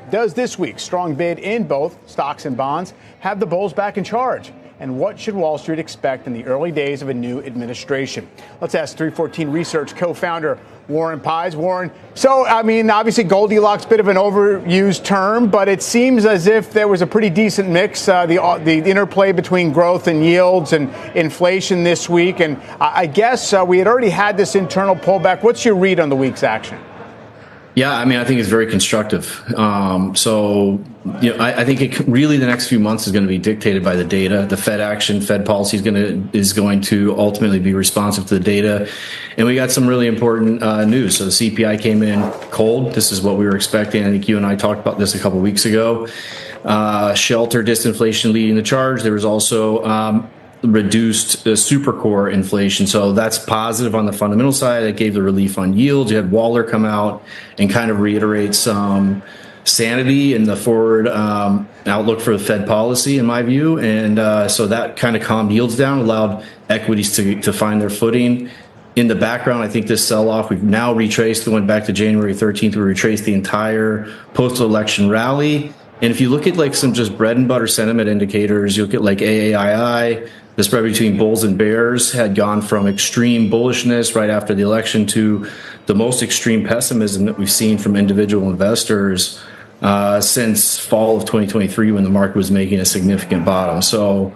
Does this week's strong bid in both stocks and bonds have the bulls back in charge? And what should Wall Street expect in the early days of a new administration? Let's ask 314 Research co-founder Warren Pies. Warren, so, obviously Goldilocks, bit of an overused term, but it seems as if there was a pretty decent mix, the interplay between growth and yields and inflation this week. And I guess we had already had this internal pullback. What's your read on the week's action? Yeah, I think it's very constructive. I think really the next few months is going to be dictated by the data. The Fed action, Fed policy is going to ultimately be responsive to the data. And we got some really important news. So the CPI came in cold. This is what we were expecting. I think you and I talked about this a couple of weeks ago. Shelter disinflation leading the charge. There was also reduced supercore inflation. So that's positive on the fundamental side. That gave the relief on yields. You had Waller come out and kind of reiterate some sanity in the forward outlook for the Fed policy, in my view. And so that kind of calmed yields down, allowed equities to find their footing. In the background, I think this sell-off, we've now retraced, going back to January 13th, we retraced the entire post-election rally. And if you look at like some just bread and butter sentiment indicators, you look at like AAII, the spread between bulls and bears had gone from extreme bullishness right after the election to the most extreme pessimism that we've seen from individual investors since fall of 2023, when the market was making a significant bottom. So,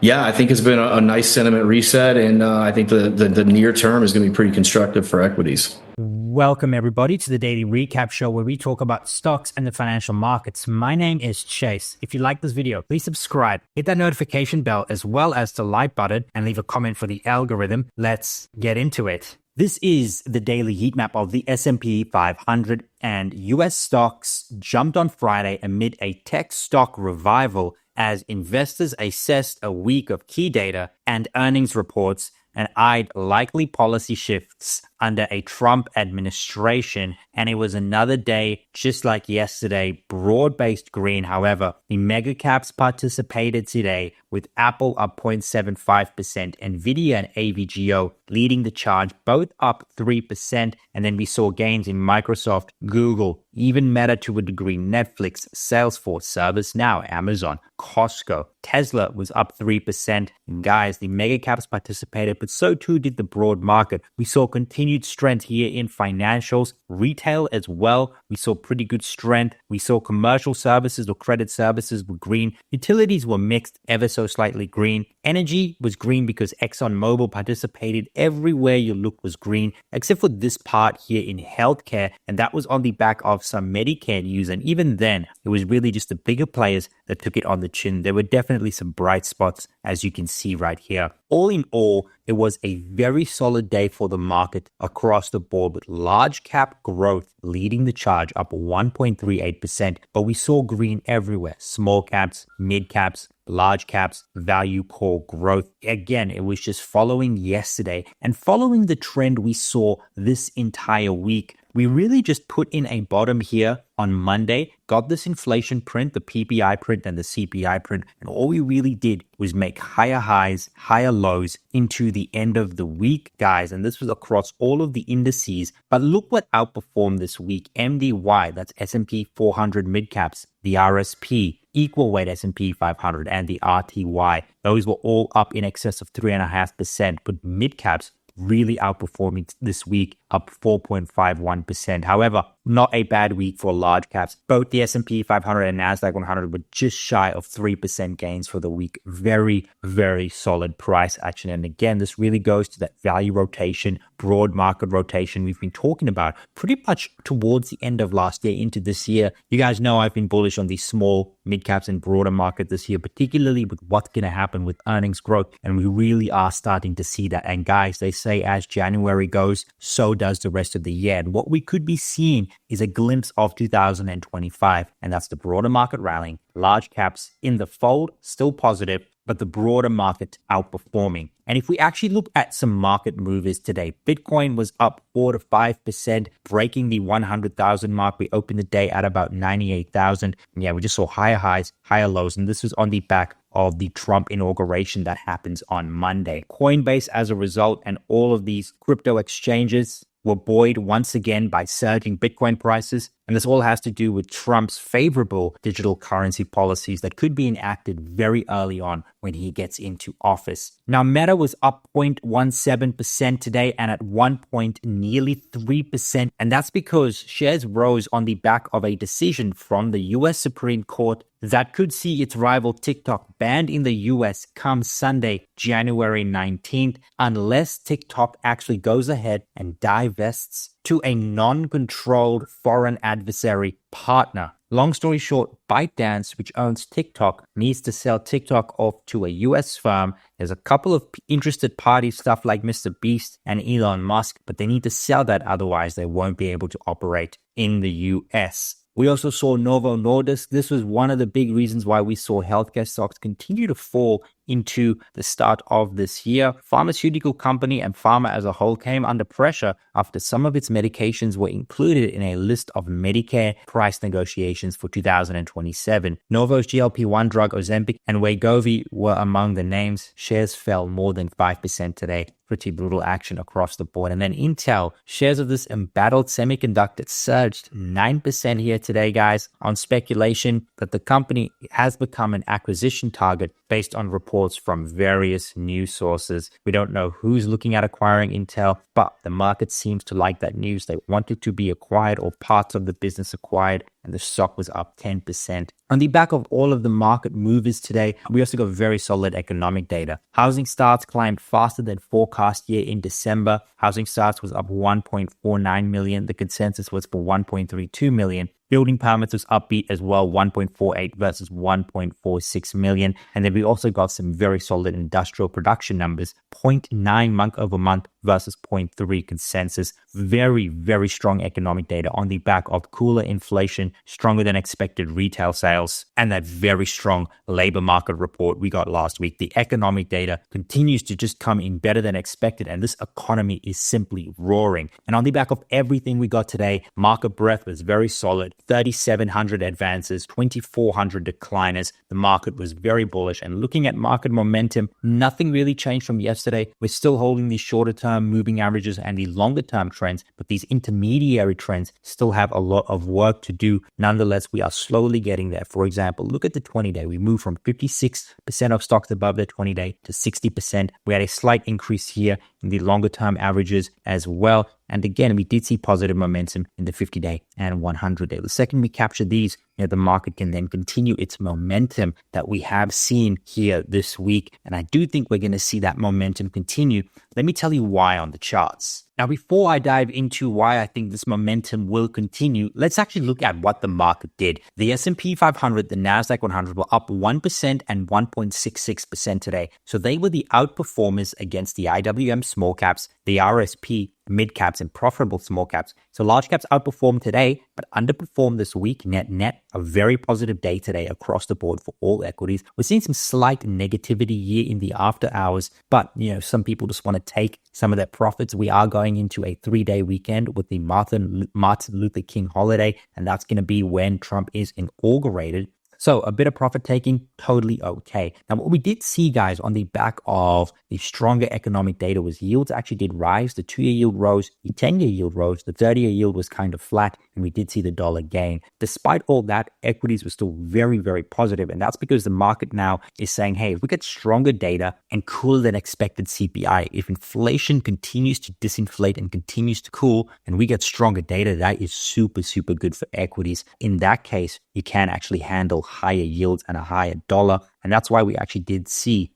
yeah, I think it's been a nice sentiment reset, and I think the near term is going to be pretty constructive for equities. Welcome, everybody, to the Daily Recap Show, where we talk about stocks and the financial markets. My name is Chase. If you like this video, please subscribe, hit that notification bell, as well as the like button, and leave a comment for the algorithm. Let's get into it. This is the daily heat map of the S&P 500, and US stocks jumped on Friday amid a tech stock revival as investors assessed a week of key data and earnings reports and eyed likely policy shifts under a Trump administration. And it was another day, just like yesterday, broad-based green. However, the mega caps participated today, with Apple up 0.75%, Nvidia and AVGO leading the charge, both up 3%. And then we saw gains in Microsoft, Google, even Meta to a degree, Netflix, Salesforce, ServiceNow, Amazon, Costco. Tesla was up 3%. And guys, the mega caps participated, but so too did the broad market. We saw continued strength here in financials, retail as well. We saw pretty good strength. We saw commercial services or credit services were green. Utilities were mixed, ever so slightly green. Energy was green because ExxonMobil participated. Everywhere you look was green, except for this part here in healthcare. And that was on the back of some Medicare news. And even then, it was really just the bigger players that took it on the chin. There were definitely some bright spots, as you can see right here. All in all, it was a very solid day for the market across the board, with large cap growth leading the charge, up 1.38%. But we saw green everywhere: small caps, mid caps, large caps, value core growth. Again, it was just following yesterday and following the trend we saw this entire week. We really just put in a bottom here on Monday, got this inflation print, the PPI print and the CPI print, and all we really did was make higher highs, higher lows into the end of the week, guys. And this was across all of the indices. But look what outperformed this week. MDY, that's S&P 400 mid-caps, the RSP, equal weight S&P 500, and the RTY. Those were all up in excess of 3.5%, but mid-caps really outperforming this week, up 4.51%. However, not a bad week for large caps. Both the S&P 500 and NASDAQ 100 were just shy of 3% gains for the week. Very, very solid price action. And again, this really goes to that value rotation, broad market rotation we've been talking about pretty much towards the end of last year into this year. You guys know I've been bullish on these small, mid caps and broader market this year, particularly with what's going to happen with earnings growth. And we really are starting to see that. And guys, they say as January goes, so does the rest of the year. And what we could be seeing is a glimpse of 2025, and that's the broader market rallying, large caps in the fold, still positive, but the broader market outperforming. And if we actually look at some market movers today, Bitcoin was up 4 to 5%, breaking the 100,000 mark. We opened the day at about 98,000. And yeah, we just saw higher highs, higher lows, and this was on the back of the Trump inauguration that happens on Monday. Coinbase, as a result, and all of these crypto exchanges were buoyed once again by surging Bitcoin prices. And this all has to do with Trump's favorable digital currency policies that could be enacted very early on when he gets into office. Now, Meta was up 0.17% today and at one point nearly 3%. And that's because shares rose on the back of a decision from the US Supreme Court that could see its rival TikTok banned in the US come Sunday, January 19th, unless TikTok actually goes ahead and divests to a non-controlled foreign adversary partner. Long story short, ByteDance, which owns TikTok, needs to sell TikTok off to a US firm. There's a couple of interested parties, stuff like Mr. Beast and Elon Musk, but they need to sell that, otherwise they won't be able to operate in the US. We also saw Novo Nordisk. This was one of the big reasons why we saw healthcare stocks continue to fall into the start of this year. Pharmaceutical company and pharma as a whole came under pressure after some of its medications were included in a list of Medicare price negotiations for 2027. Novo's GLP-1 drug Ozempic and Wegovy were among the names. Shares fell more than 5% today. Pretty brutal action across the board. And then Intel, shares of this embattled semiconductor surged 9% here today, guys, on speculation that the company has become an acquisition target based on reports from various news sources. We don't know who's looking at acquiring Intel, but the market seems to like that news. They want it to be acquired or parts of the business acquired, and the stock was up 10%. On the back of all of the market movers today, we also got very solid economic data. Housing starts climbed faster than forecast year in December. Housing starts was up 1.49 million. The consensus was for 1.32 million. Building permits was upbeat as well, 1.48 versus 1.46 million. And then we also got some very solid industrial production numbers, 0.9 month over month versus 0.3 consensus. Very, very strong economic data on the back of cooler inflation, stronger than expected retail sales, and that very strong labor market report we got last week. The economic data continues to just come in better than expected, and this economy is simply roaring. And on the back of everything we got today, market breadth was very solid. 3,700 advances, 2,400 decliners. The market was very bullish. And looking at market momentum, nothing really changed from yesterday. We're still holding these shorter term moving averages and the longer term trends, but these intermediary trends still have a lot of work to do. Nonetheless, we are slowly getting there. For example, look at the 20-day. We moved from 56% of stocks above the 20-day to 60%. We had a slight increase here in the longer term averages as well. And again, we did see positive momentum in the 50-day and 100-day. The second we capture these, the market can then continue its momentum that we have seen here this week. And I do think we're going to see that momentum continue. Let me tell you why on the charts. Now, before I dive into why I think this momentum will continue, let's actually look at what the market did. The S&P 500, the Nasdaq 100 were up 1% and 1.66% today. So they were the outperformers against the IWM small caps, the RSP mid caps, and profitable small caps. So large caps outperformed today, but underperformed this week. Net, a very positive day today across the board for all equities. We're seeing some slight negativity here in the after hours, but some people just want to take some of their profits. We are going into a 3-day weekend with the Martin Luther King holiday, and that's going to be when Trump is inaugurated. So a bit of profit taking, totally okay. Now, what we did see, guys, on the back of the stronger economic data was yields actually did rise. The 2-year yield rose, the 10-year yield rose, the 30-year yield was kind of flat, and we did see the dollar gain. Despite all that, equities were still very, very positive, and that's because the market now is saying, hey, if we get stronger data and cooler than expected CPI, if inflation continues to disinflate and continues to cool, and we get stronger data, that is super, super good for equities. In that case, you can actually handle higher yields and a higher dollar. And that's why we actually did see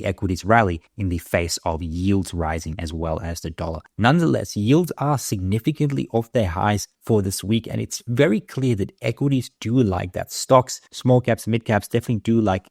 equities rally in the face of yields rising as well as the dollar. Nonetheless, yields are significantly off their highs for this week. And it's very clear that equities do like that. Stocks, small caps, mid caps definitely do like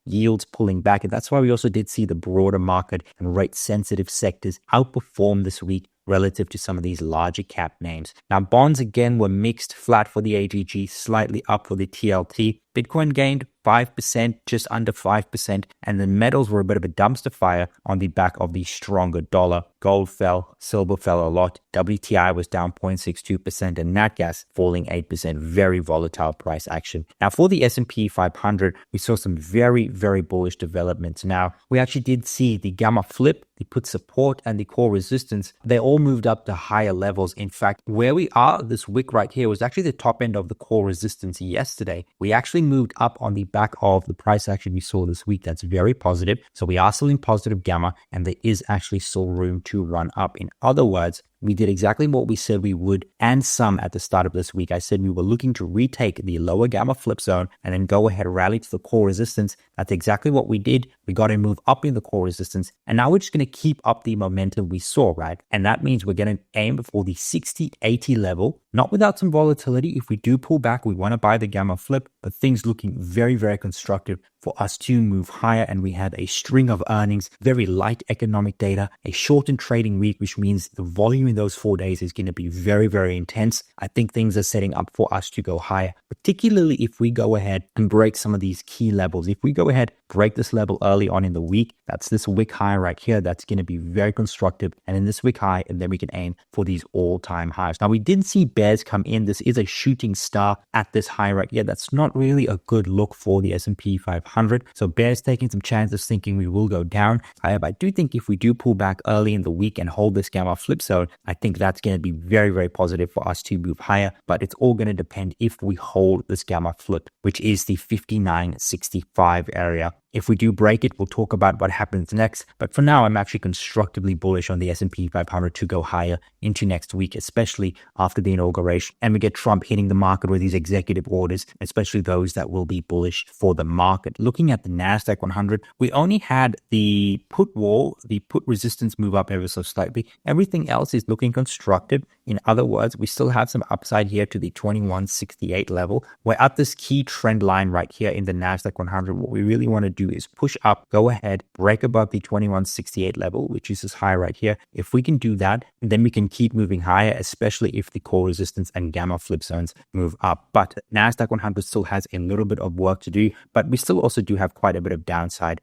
yields pulling back. And that's why we also did see the broader market and rate sensitive sectors outperform this week relative to some of these larger cap names. Now, bonds again were mixed, flat for the AGG, slightly up for the TLT. Bitcoin gained 5%, just under 5%, and the metals were a bit of a dumpster fire on the back of the stronger dollar. Gold fell, silver fell a lot, WTI was down 0.62%, and nat gas falling 8%. Very volatile price action. Now, for the S&P 500, we saw some very, very bullish developments. Now, we actually did see the gamma flip, the put support, and the core resistance, they all moved up to higher levels. In fact, where we are, this wick right here was actually the top end of the core resistance yesterday. We actually moved up on the back of the price action we saw this week. That's very positive. So we are still in positive gamma, and there is actually still room to run up. In other words, we did exactly what we said we would and some at the start of this week. I said we were looking to retake the lower gamma flip zone and then go ahead, rally to the core resistance. That's exactly what we did. We got to move up in the core resistance. And now we're just going to keep up the momentum we saw, right? And that means we're going to aim for the 60-80 level, not without some volatility. If we do pull back, we want to buy the gamma flip, but things looking very, very constructive for us to move higher. And we had a string of earnings, very light economic data, a shortened trading week, which means the volume in those 4 days is going to be very, very intense. I think things are setting up for us to go higher, particularly if we go ahead and break some of these key levels. If we go ahead, break this level early on in the week, that's this wick high right here, that's going to be very constructive. And in this wick high, and then we can aim for these all-time highs. Now, we did see bears come in. This is a shooting star at this high right here. That's not really a good look for the S&P 500. So bears taking some chances, thinking we will go down. However, I do think if we do pull back early in the week and hold this gamma flip zone, I think that's going to be very, very positive for us to move higher. But it's all going to depend if we hold this gamma flip, which is the 59.65 area. If we do break it, we'll talk about what happens next. But for now, I'm actually constructively bullish on the S&P 500 to go higher into next week, especially after the inauguration. And we get Trump hitting the market with these executive orders, especially those that will be bullish for the market. Looking at the NASDAQ 100, we only had the put wall, the put resistance move up ever so slightly. Everything else is looking constructive. In other words, we still have some upside here to the 2168 level. We're at this key trend line right here in the NASDAQ 100. What we really want to do is push up, go ahead, break above the 2168 level, which is this high right here. If we can do that, then we can keep moving higher, especially if the core resistance and gamma flip zones move up. But NASDAQ 100 still has a little bit of work to do, but we still also do have quite a bit of downside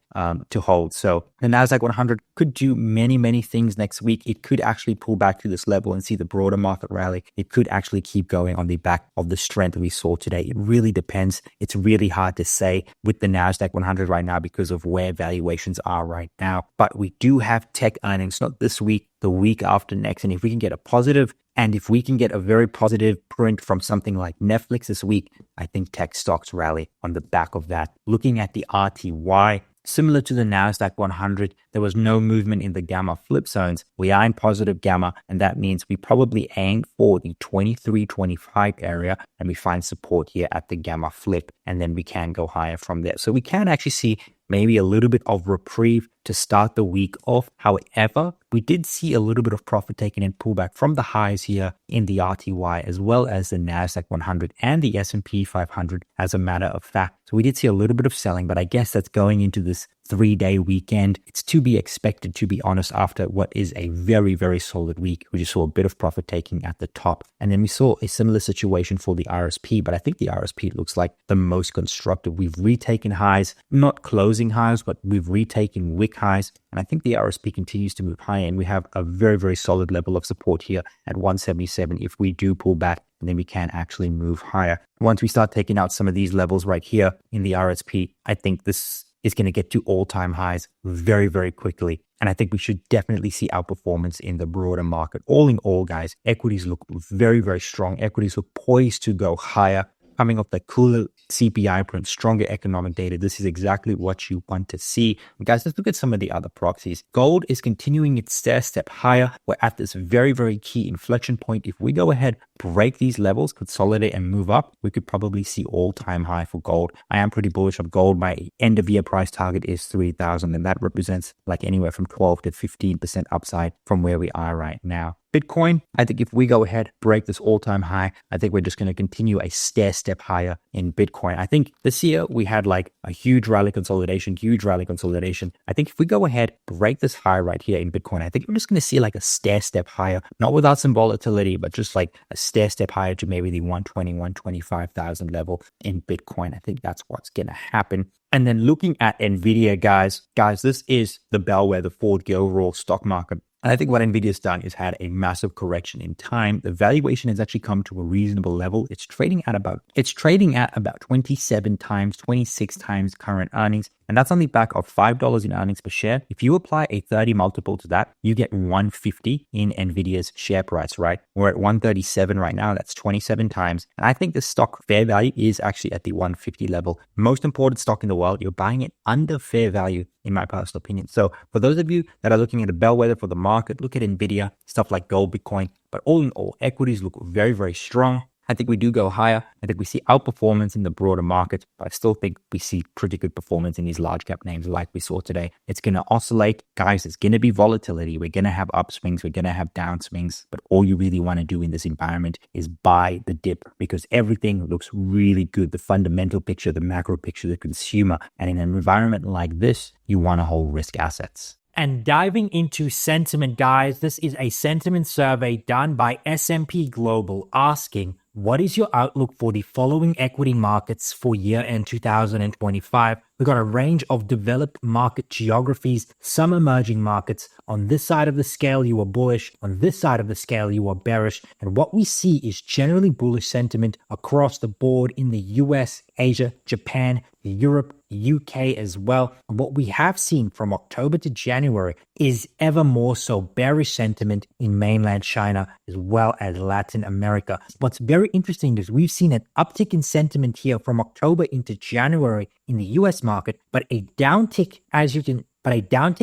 to hold. So the NASDAQ 100 could do many, many things next week. It could actually pull back to this level and see the broader market rally. It could actually keep going on the back of the strength we saw today. It really depends. It's really hard to say with the NASDAQ 100 right now because of where valuations are right now. But we do have tech earnings, not this week, the week after next. And if we can get a positive, and if we can get a very positive print from something like Netflix this week, I think tech stocks rally on the back of that. Looking at the RTY, similar to the NASDAQ 100, there was no movement in the gamma flip zones. We are in positive gamma, and that means we probably aim for the 2325 area, and we find support here at the gamma flip, and then we can go higher from there. So we can actually see maybe a little bit of reprieve to start the week off. However, we did see a little bit of profit taking and pullback from the highs here in the RTY, as well as the NASDAQ 100 and the S&P 500 as a matter of fact. So we did see a little bit of selling, but I guess that's going into this 3-day weekend. It's to be expected, to be honest, after what is a very, very solid week. We just saw a bit of profit taking at the top. And then we saw a similar situation for the RSP, but I think the RSP looks like the most constructive. We've retaken highs, not closing highs, but we've retaken wick highs. And I think the RSP continues to move higher, and we have a very, very solid level of support here at 177. If we do pull back, then we can actually move higher. Once we start taking out some of these levels right here in the RSP, I think this is going to get to all-time highs very, very quickly. And I think we should definitely see outperformance in the broader market. All in all, guys, equities look very, very strong. Equities look poised to go higher. Coming off the cooler CPI print, stronger economic data, this is exactly what you want to see. And guys, let's look at some of the other proxies. Gold is continuing its stair-step higher. We're at this very, very key inflection point. If we go ahead, break these levels, consolidate and move up, we could probably see all-time high for gold. I am pretty bullish on gold. My end-of-year price target is 3,000, and that represents like anywhere from 12 to 15% upside from where we are right now. Bitcoin, I think if we go ahead, break this all-time high, I think we're just going to continue a stair-step higher in Bitcoin. I think this year we had like a huge rally consolidation. I think if we go ahead, break this high right here in Bitcoin, I think we're just going to see like a stair-step higher, not without some volatility, but just like a stair-step higher to maybe the 120, 125,000 level in Bitcoin. I think that's what's going to happen. And then looking at NVIDIA, guys, this is the bellwether for the overall stock market. And I think what NVIDIA's done is had a massive correction in time. The valuation has actually come to a reasonable level. It's trading at about 27 times, 26 times current earnings. And that's on the back of $5 in earnings per share. If you apply a 30 multiple to that, you get 150 in NVIDIA's share price, right? We're at 137 right now. That's 27 times. And I think the stock fair value is actually at the 150 level. Most important stock in the world. You're buying it under fair value, in my personal opinion. So for those of you that are looking at a bellwether for the market, look at NVIDIA, stuff like gold, Bitcoin. But all in all, equities look very, very strong. I think we do go higher. I think we see outperformance in the broader market, but I still think we see pretty good performance in these large cap names like we saw today. It's going to oscillate. Guys, it's going to be volatility. We're going to have upswings. We're going to have downswings. But all you really want to do in this environment is buy the dip because everything looks really good. The fundamental picture, the macro picture, the consumer. And in an environment like this, you want to hold risk assets. And diving into sentiment, guys, this is a sentiment survey done by S&P Global asking, what is your outlook for the following equity markets for year-end 2025? We've got a range of developed market geographies, some emerging markets. On this side of the scale, you are bullish. On this side of the scale, you are bearish. And what we see is generally bullish sentiment across the board in the US, Asia, Japan, Europe, UK as well. And what we have seen from October to January is ever more so bearish sentiment in mainland China as well as Latin America. What's very interesting is we've seen an uptick in sentiment here from October into January in the US market, but a downtick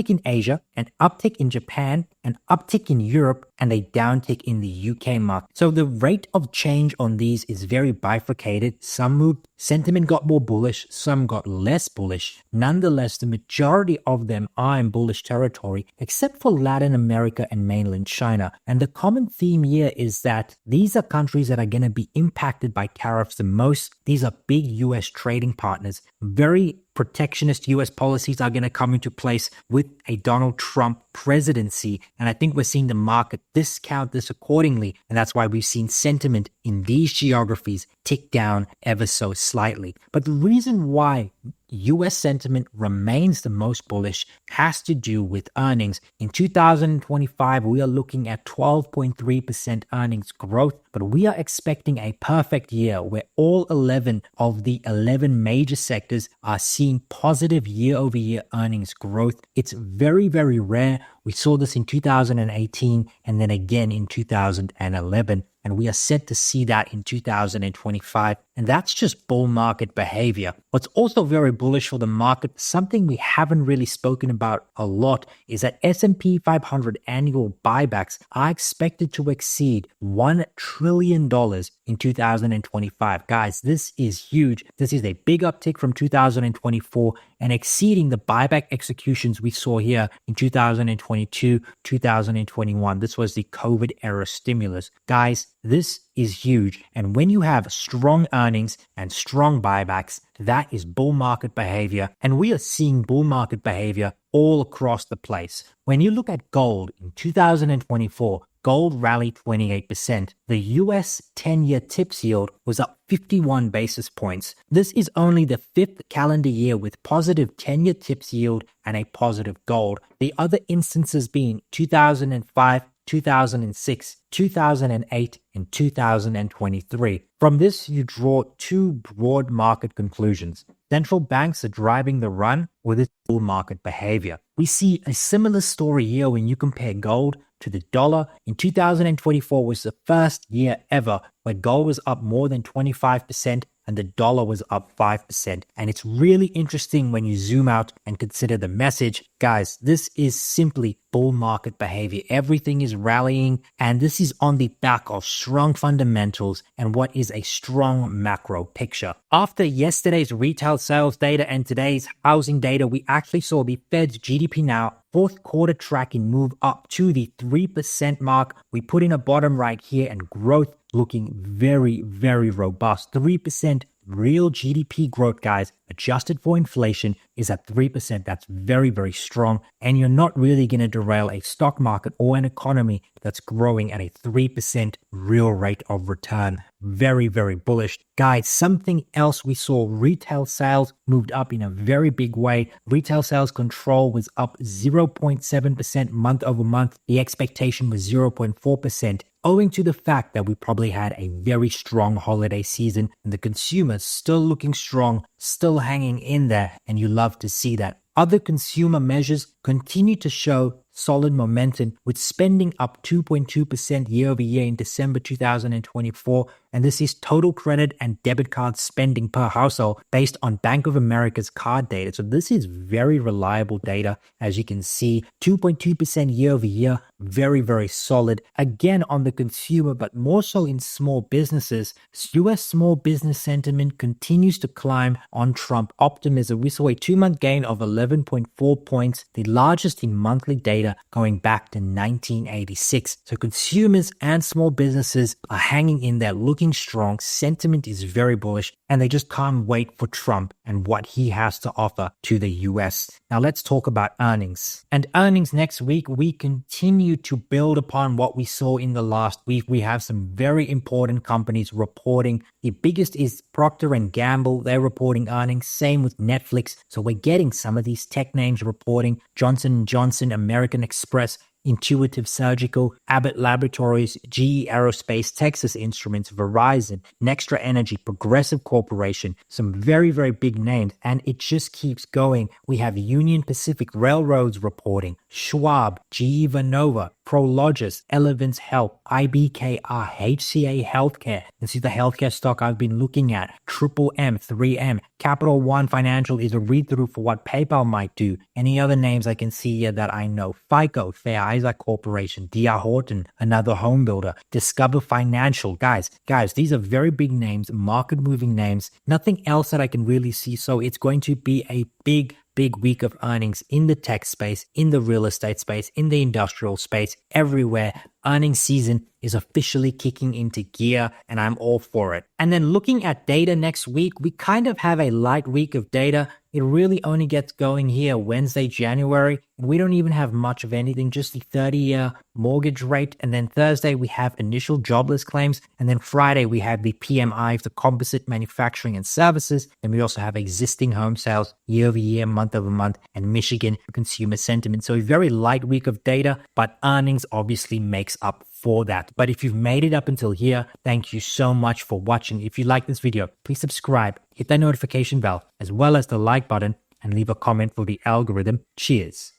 in Asia, an uptick in Japan, an uptick in Europe, and a downtick in the UK market. So the rate of change on these is very bifurcated. Some moved, sentiment got more bullish, some got less bullish. Nonetheless, the majority of them are in bullish territory, except for Latin America and mainland China. And the common theme here is that these are countries that are going to be impacted by tariffs the most. These are big US trading partners. Very protectionist US policies are going to come into place with a Donald Trump presidency. And I think we're seeing the market discount this accordingly. And that's why we've seen sentiment in these geographies tick down ever so slightly. But the reason why US sentiment remains the most bullish has to do with earnings. In 2025, we are looking at 12.3% earnings growth, but we are expecting a perfect year where all 11 of the 11 major sectors are seeing positive year-over-year earnings growth. It's very, very rare. We saw this in 2018 and then again in 2011. And we are set to see that in 2025. And that's just bull market behavior. What's also very bullish for the market, something we haven't really spoken about a lot, is that S&P 500 annual buybacks are expected to exceed $1 trillion in 2025. Guys, this is huge. This is a big uptick from 2024 and exceeding the buyback executions we saw here in 2022, 2021. This was the COVID era stimulus. Guys, this is huge. And when you have strong earnings and strong buybacks, that is bull market behavior. And we are seeing bull market behavior all across the place. When you look at gold in 2024, gold rallied 28%. The US 10-year TIPS yield was up 51 basis points. This is only the fifth calendar year with positive 10-year TIPS yield and a positive gold. The other instances being 2005, 2006, 2008, and 2023. From this, you draw two broad market conclusions. Central banks are driving the run with its bull market behavior. We see a similar story here when you compare gold to the dollar. In 2024 was the first year ever where gold was up more than 25% and the dollar was up 5%. And it's really interesting when you zoom out and consider the message. Guys, this is simply bull market behavior. Everything is rallying, and this is on the back of strong fundamentals and what is a strong macro picture. After yesterday's retail sales data and today's housing data, we actually saw the Fed's GDP Now fourth quarter tracking move up to the 3% mark. We put in a bottom right here, and growth looking very, very robust. 3% real GDP growth, guys, adjusted for inflation, is at 3%. That's very, very strong. And you're not really going to derail a stock market or an economy that's growing at a 3% real rate of return. Very, very bullish. Guys, something else we saw, retail sales moved up in a very big way. Retail sales control was up 0.7% month over month. The expectation was 0.4%. Owing to the fact that we probably had a very strong holiday season and the consumer still looking strong, still hanging in there, and you love to see that. Other consumer measures continue to show solid momentum, with spending up 2.2% year over year in December 2024. And this is total credit and debit card spending per household based on Bank of America's card data. So this is very reliable data. As you can see, 2.2% year over year, very, very solid. Again, on the consumer, but more so in small businesses. US small business sentiment continues to climb on Trump optimism. We saw a 2-month gain of 11.4 points, the largest in monthly data going back to 1986. So consumers and small businesses are hanging in there, looking strong. Sentiment is very bullish, and they just can't wait for Trump and what he has to offer to the US. Now let's talk about earnings. And earnings next week, we continue to build upon what we saw in the last week. We have some very important companies reporting. The biggest is Procter & Gamble. They're reporting earnings. Same with Netflix. So we're getting some of these tech names reporting. Johnson & Johnson, American Express, Intuitive Surgical, Abbott Laboratories, GE Aerospace, Texas Instruments, Verizon, Nextra Energy, Progressive Corporation, some very, very big names, and it just keeps going. We have Union Pacific Railroads reporting, Schwab, GE Vernova, Prologis, Elevance Health, IBKR, HCA Healthcare. This is the healthcare stock I've been looking at. Triple M, 3M, Capital One Financial is a read-through for what PayPal might do. Any other names I can see here that I know? FICO, Fair Isaac Corporation, D.R. Horton, another home builder, Discover Financial. Guys, these are very big names, market-moving names. Nothing else that I can really see. So it's going to be a big week of earnings in the tech space, in the real estate space, in the industrial space, everywhere. Earnings season is officially kicking into gear, and I'm all for it. And then looking at data next week, we kind of have a light week of data. It really only gets going here Wednesday, January. We don't even have much of anything, just the 30-year mortgage rate. And then Thursday, we have initial jobless claims. And then Friday, we have the PMI, the composite manufacturing and services. And we also have existing home sales year over year, month over month, and Michigan consumer sentiment. So a very light week of data, but earnings obviously makes up for that. But if you've made it up until here, thank you so much for watching. If you like this video, please subscribe, hit that notification bell, as well as the like button, and leave a comment for the algorithm. Cheers.